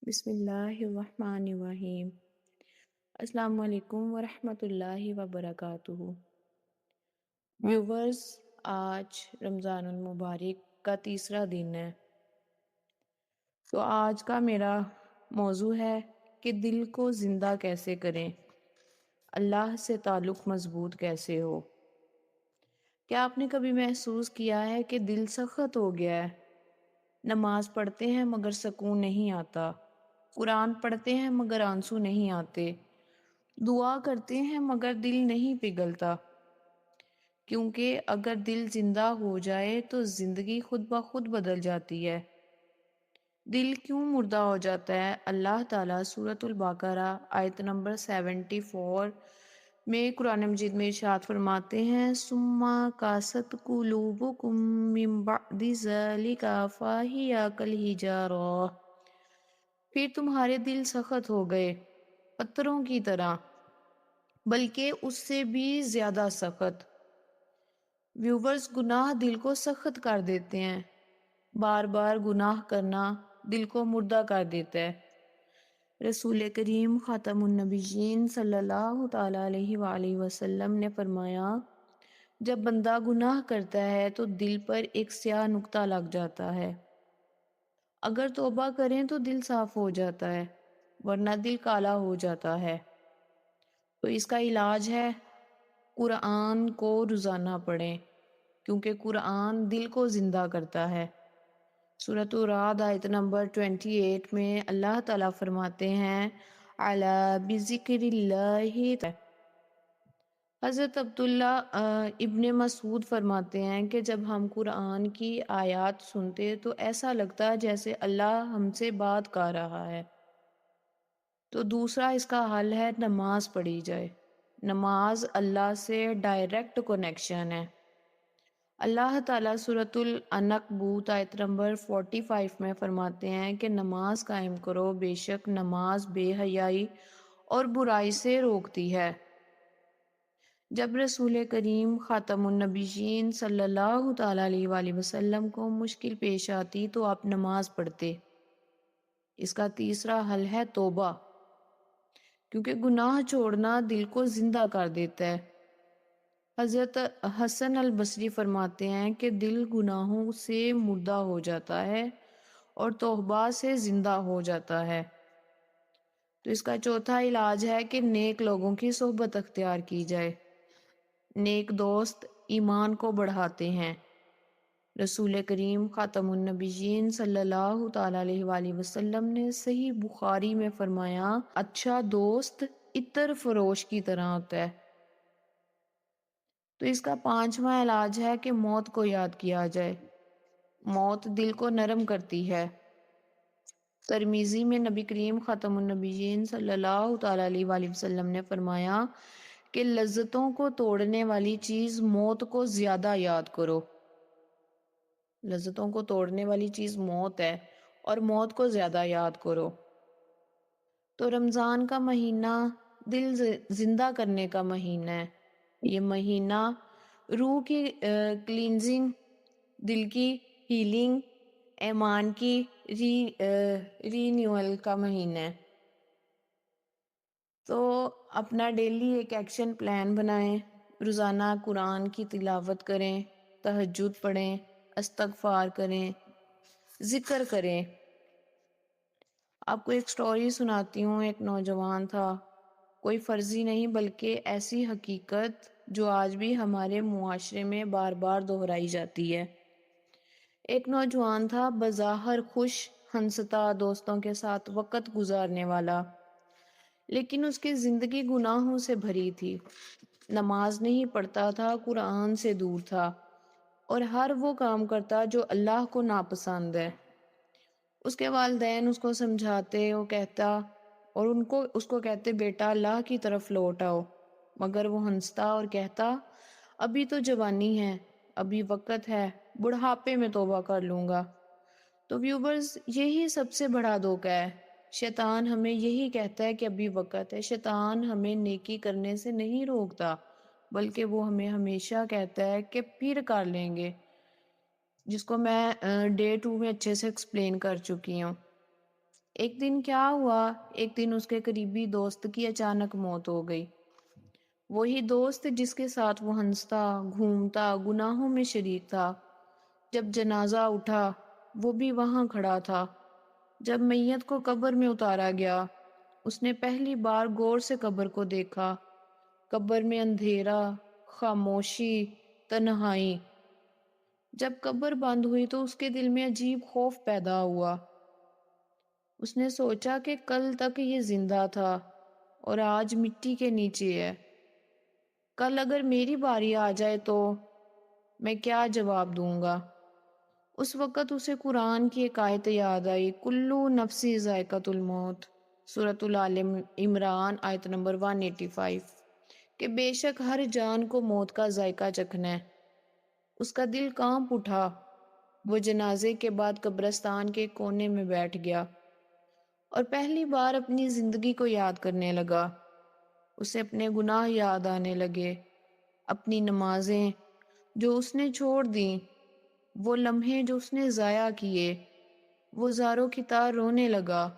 بسم اللہ الرحمن الرحیم۔ السلام علیکم ورحمۃ اللہ وبرکاتہ۔ ویورز، آج رمضان المبارک کا تیسرا دن ہے، تو آج کا میرا موضوع ہے کہ دل کو زندہ کیسے کریں، اللہ سے تعلق مضبوط کیسے ہو۔ کیا آپ نے کبھی محسوس کیا ہے کہ دل سخت ہو گیا ہے؟ نماز پڑھتے ہیں مگر سکون نہیں آتا، قرآن پڑھتے ہیں مگر آنسو نہیں آتے، دعا کرتے ہیں مگر دل نہیں پگھلتا، کیونکہ اگر دل زندہ ہو جائے تو زندگی خود بخود بدل جاتی ہے۔ دل کیوں مردہ ہو جاتا ہے؟ اللہ تعالیٰ سورۃ البقرہ آیت نمبر 74 میں قرآن مجید میں ارشاد فرماتے ہیں، ثم قاست قلوبکم من بعد ذلک فہی کالحجارہ، پھر تمہارے دل سخت ہو گئے پتھروں کی طرح، بلکہ اس سے بھی زیادہ سخت۔ ویورز، گناہ دل کو سخت کر دیتے ہیں، بار بار گناہ کرنا دل کو مردہ کر دیتا ہے۔ رسول کریم خاتم النبیین صلی اللہ تعالی علیہ وآلہ وسلم نے فرمایا، جب بندہ گناہ کرتا ہے تو دل پر ایک سیاہ نقطہ لگ جاتا ہے، اگر توبہ کریں تو دل صاف ہو جاتا ہے، ورنہ دل کالا ہو جاتا ہے۔ تو اس کا علاج ہے قرآن کو روزانہ پڑھیں، کیونکہ قرآن دل کو زندہ کرتا ہے۔ سورۃ الرعد آیت نمبر 28 میں اللہ تعالیٰ فرماتے ہیں، الا بذکر اللہ۔ حضرت عبداللہ ابن مسعود فرماتے ہیں کہ جب ہم قرآن کی آیات سنتے تو ایسا لگتا جیسے اللہ ہم سے بات کر رہا ہے۔ تو دوسرا اس کا حل ہے نماز پڑھی جائے۔ نماز اللہ سے ڈائریکٹ کنیکشن ہے۔ اللہ تعالیٰ سورۃ العنکبوت آیت نمبر 45 میں فرماتے ہیں کہ نماز قائم کرو، بے شک نماز بے حیائی اور برائی سے روکتی ہے۔ جب رسول کریم خاتم النبیین صلی اللہ تعالیٰ علیہ وآلہ وسلم کو مشکل پیش آتی تو آپ نماز پڑھتے۔ اس کا تیسرا حل ہے توبہ، کیونکہ گناہ چھوڑنا دل کو زندہ کر دیتا ہے۔ حضرت حسن البصری فرماتے ہیں کہ دل گناہوں سے مردہ ہو جاتا ہے اور توبہ سے زندہ ہو جاتا ہے۔ تو اس کا چوتھا علاج ہے کہ نیک لوگوں کی صحبت اختیار کی جائے۔ نیک دوست ایمان کو بڑھاتے ہیں۔ رسول کریم خاتم النبیین صلی اللہ تعالی علیہ وآلہ وسلم نے صحیح بخاری میں فرمایا، اچھا دوست عطر فروش کی طرح ہوتا ہے۔ تو اس کا پانچواں علاج ہے کہ موت کو یاد کیا جائے۔ موت دل کو نرم کرتی ہے۔ ترمذی میں نبی کریم خاتم النبیین صلی اللہ تعالی علیہ وآلہ وسلم نے فرمایا کہ لذتوں کو توڑنے والی چیز موت کو زیادہ یاد کرو۔ لذتوں کو توڑنے والی چیز موت ہے، اور موت کو زیادہ یاد کرو۔ تو رمضان کا مہینہ دل زندہ کرنے کا مہینہ ہے۔ یہ مہینہ روح کی کلینزنگ، دل کی ہیلنگ، ایمان کی رینیول کا مہینہ ہے۔ تو اپنا ڈیلی ایک ایکشن پلان بنائیں، روزانہ قرآن کی تلاوت کریں، تہجد پڑھیں، استغفار کریں، ذکر کریں۔ آپ کو ایک سٹوری سناتی ہوں۔ ایک نوجوان تھا، کوئی فرضی نہیں بلکہ ایسی حقیقت جو آج بھی ہمارے معاشرے میں بار بار دہرائی جاتی ہے۔ ایک نوجوان تھا، بظاہر خوش، ہنستا، دوستوں کے ساتھ وقت گزارنے والا، لیکن اس کی زندگی گناہوں سے بھری تھی۔ نماز نہیں پڑھتا تھا، قرآن سے دور تھا، اور ہر وہ کام کرتا جو اللہ کو ناپسند ہے۔ اس کے والدین اس کو سمجھاتے، وہ کہتا اور اس کو کہتے، بیٹا اللہ کی طرف لوٹ آؤ، مگر وہ ہنستا اور کہتا، ابھی تو جوانی ہے، ابھی وقت ہے، بڑھاپے میں توبہ کر لوں گا۔ تو ویورز، یہی سب سے بڑا دھوکہ ہے۔ شیطان ہمیں یہی کہتا ہے کہ ابھی وقت ہے۔ شیطان ہمیں نیکی کرنے سے نہیں روکتا، بلکہ وہ ہمیں ہمیشہ کہتا ہے کہ پھر کر لیں گے، جس کو میں ڈے 2 میں اچھے سے ایکسپلین کر چکی ہوں۔ ایک دن کیا ہوا، ایک دن اس کے قریبی دوست کی اچانک موت ہو گئی۔ وہی دوست جس کے ساتھ وہ ہنستا، گھومتا، گناہوں میں شریک تھا۔ جب جنازہ اٹھا، وہ بھی وہاں کھڑا تھا۔ جب میت کو قبر میں اتارا گیا، اس نے پہلی بار غور سے قبر کو دیکھا۔ قبر میں اندھیرا، خاموشی، تنہائی۔ جب قبر بند ہوئی تو اس کے دل میں عجیب خوف پیدا ہوا۔ اس نے سوچا کہ کل تک یہ زندہ تھا اور آج مٹی کے نیچے ہے۔ کل اگر میری باری آ جائے تو میں کیا جواب دوں گا؟ اس وقت اسے قرآن کی ایک آیت یاد آئی، کلو نفسی ذائقۃ الموت، سورۃ الآل عمران آیت نمبر 185، کہ بے شک ہر جان کو موت کا ذائقہ چکھنا ہے۔ اس کا دل کانپ اٹھا۔ وہ جنازے کے بعد قبرستان کے کونے میں بیٹھ گیا اور پہلی بار اپنی زندگی کو یاد کرنے لگا۔ اسے اپنے گناہ یاد آنے لگے، اپنی نمازیں جو اس نے چھوڑ دیں، وہ لمحے جو اس نے ضائع کیے۔ وہ زاروں کی طرح رونے لگا۔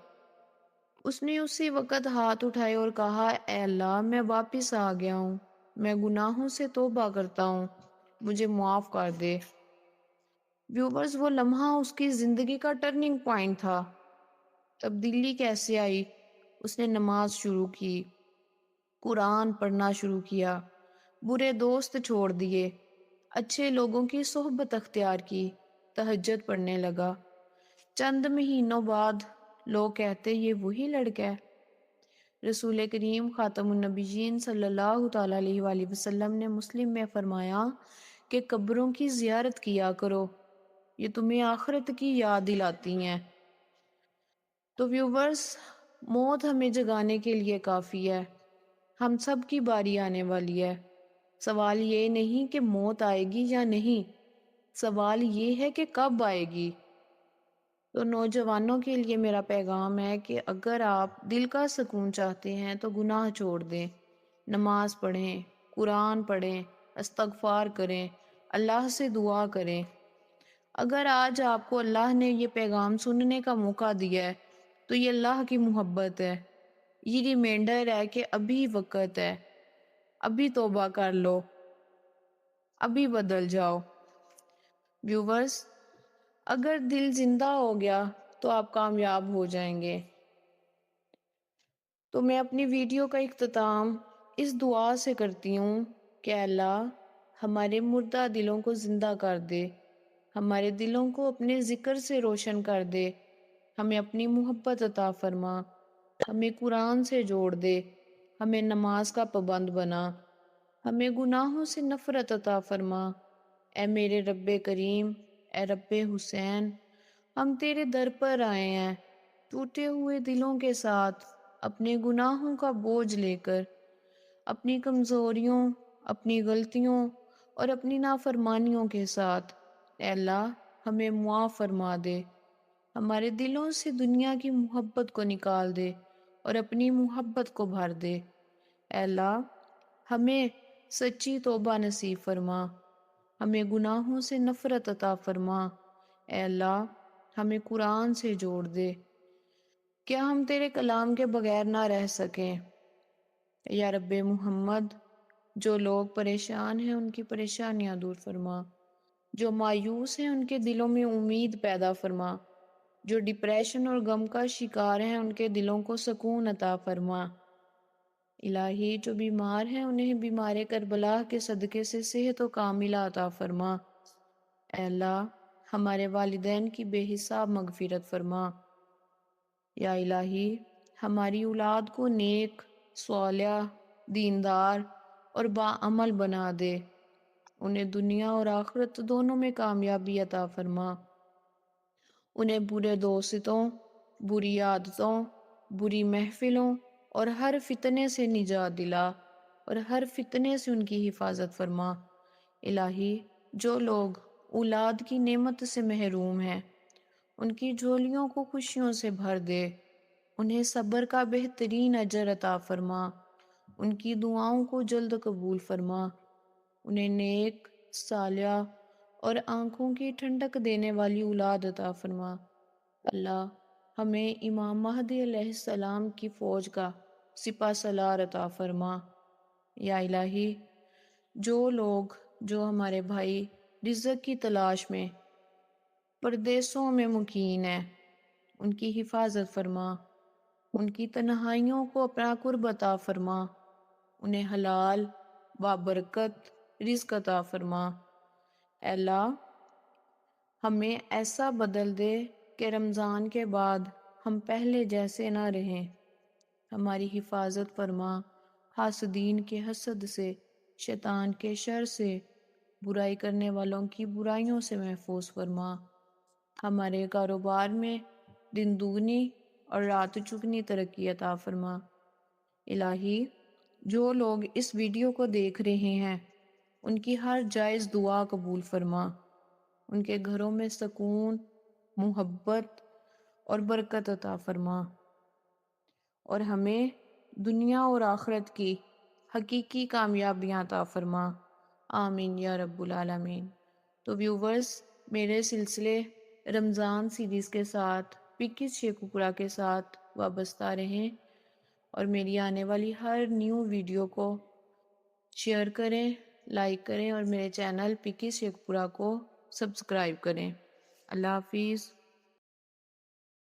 اس نے اسی وقت ہاتھ اٹھائے اور کہا، اے اللہ، میں واپس آ گیا ہوں، میں گناہوں سے توبہ کرتا ہوں، مجھے معاف کر دے۔ ویورز، وہ لمحہ اس کی زندگی کا ٹرننگ پوائنٹ تھا۔ تبدیلی کیسے آئی؟ اس نے نماز شروع کی، قرآن پڑھنا شروع کیا، برے دوست چھوڑ دیے، اچھے لوگوں کی صحبت اختیار کی، تہجد پڑھنے لگا۔ چند مہینوں بعد لوگ کہتے یہ وہی لڑکا ہے۔ رسول کریم خاتم النبیین صلی اللہ تعالیٰ علیہ وآلہ وسلم نے مسلم میں فرمایا کہ قبروں کی زیارت کیا کرو، یہ تمہیں آخرت کی یاد دلاتی ہیں۔ تو ویورز، موت ہمیں جگانے کے لیے کافی ہے۔ ہم سب کی باری آنے والی ہے۔ سوال یہ نہیں کہ موت آئے گی یا نہیں، سوال یہ ہے کہ کب آئے گی۔ تو نوجوانوں کے لیے میرا پیغام ہے کہ اگر آپ دل کا سکون چاہتے ہیں تو گناہ چھوڑ دیں، نماز پڑھیں، قرآن پڑھیں، استغفار کریں، اللہ سے دعا کریں۔ اگر آج آپ کو اللہ نے یہ پیغام سننے کا موقع دیا ہے تو یہ اللہ کی محبت ہے، یہ ریمائنڈر ہے کہ ابھی وقت ہے، ابھی توبہ کر لو، ابھی بدل جاؤ۔ ویورز، اگر دل زندہ ہو گیا تو آپ کامیاب ہو جائیں گے۔ تو میں اپنی ویڈیو کا اختتام اس دعا سے کرتی ہوں کہ اللہ ہمارے مردہ دلوں کو زندہ کر دے، ہمارے دلوں کو اپنے ذکر سے روشن کر دے، ہمیں اپنی محبت عطا فرما، ہمیں قرآن سے جوڑ دے، ہمیں نماز کا پابند بنا، ہمیں گناہوں سے نفرت عطا فرما۔ اے میرے رب کریم، اے رب حسین، ہم تیرے در پر آئے ہیں ٹوٹے ہوئے دلوں کے ساتھ، اپنے گناہوں کا بوجھ لے کر، اپنی کمزوریوں، اپنی غلطیوں اور اپنی نافرمانیوں کے ساتھ۔ اے اللہ ہمیں معاف فرما دے، ہمارے دلوں سے دنیا کی محبت کو نکال دے اور اپنی محبت کو بھر دے۔ اے اللہ ہمیں سچی توبہ نصیب فرما، ہمیں گناہوں سے نفرت عطا فرما۔ اے اللہ ہمیں قرآن سے جوڑ دے، کیا ہم تیرے کلام کے بغیر نہ رہ سکیں۔ یا رب محمد، جو لوگ پریشان ہیں ان کی پریشانیاں دور فرما، جو مایوس ہیں ان کے دلوں میں امید پیدا فرما، جو ڈپریشن اور غم کا شکار ہیں ان کے دلوں کو سکون عطا فرما۔ الہی جو بیمار ہیں انہیں بیمار کربلا کے صدقے سے صحت و کاملہ عطا فرما۔ اے اللہ ہمارے والدین کی بے حساب مغفرت فرما۔ یا الہی ہماری اولاد کو نیک، صالح، دیندار اور باعمل بنا دے، انہیں دنیا اور آخرت دونوں میں کامیابی عطا فرما۔ انہیں برے دوستوں، بری عادتوں، بری محفلوں اور ہر فتنے سے نجات دلا اور ہر فتنے سے ان کی حفاظت فرما۔ الہی جو لوگ اولاد کی نعمت سے محروم ہیں ان کی جھولیوں کو خوشیوں سے بھر دے، انہیں صبر کا بہترین اجر عطا فرما، ان کی دعاؤں کو جلد قبول فرما، انہیں نیک، صالح اور آنکھوں کی ٹھنڈک دینے والی اولاد عطا فرما۔ اللہ ہمیں امام مہدی علیہ السلام کی فوج کا سپہ سالار عطا فرما۔ یا الہی، جو ہمارے بھائی رزق کی تلاش میں پردیسوں میں مقیم ہیں، ان کی حفاظت فرما، ان کی تنہائیوں کو اپنا قرب عطا فرما، انہیں حلال بابرکت رزق عطا فرما۔ اے اللہ، ہمیں ایسا بدل دے کہ رمضان کے بعد ہم پہلے جیسے نہ رہیں۔ ہماری حفاظت فرما حاسدین کے حسد سے، شیطان کے شر سے، برائی کرنے والوں کی برائیوں سے محفوظ فرما۔ ہمارے کاروبار میں دن دگنی اور رات چگنی ترقی عطا فرما۔ الہی، جو لوگ اس ویڈیو کو دیکھ رہے ہیں، ان کی ہر جائز دعا قبول فرما، ان کے گھروں میں سکون، محبت اور برکت عطا فرما، اور ہمیں دنیا اور آخرت کی حقیقی کامیابیاں عطا فرما۔ آمین یا رب العالمین۔ تو ویورز، میرے سلسلے رمضان سیریز کے ساتھ پکس شیخوپورہ کے ساتھ وابستہ رہیں، اور میری آنے والی ہر نیو ویڈیو کو شیئر کریں، لائک کریں، اور میرے چینل پکس شیخوپورہ کو سبسکرائب کریں۔ اللہ حافظ۔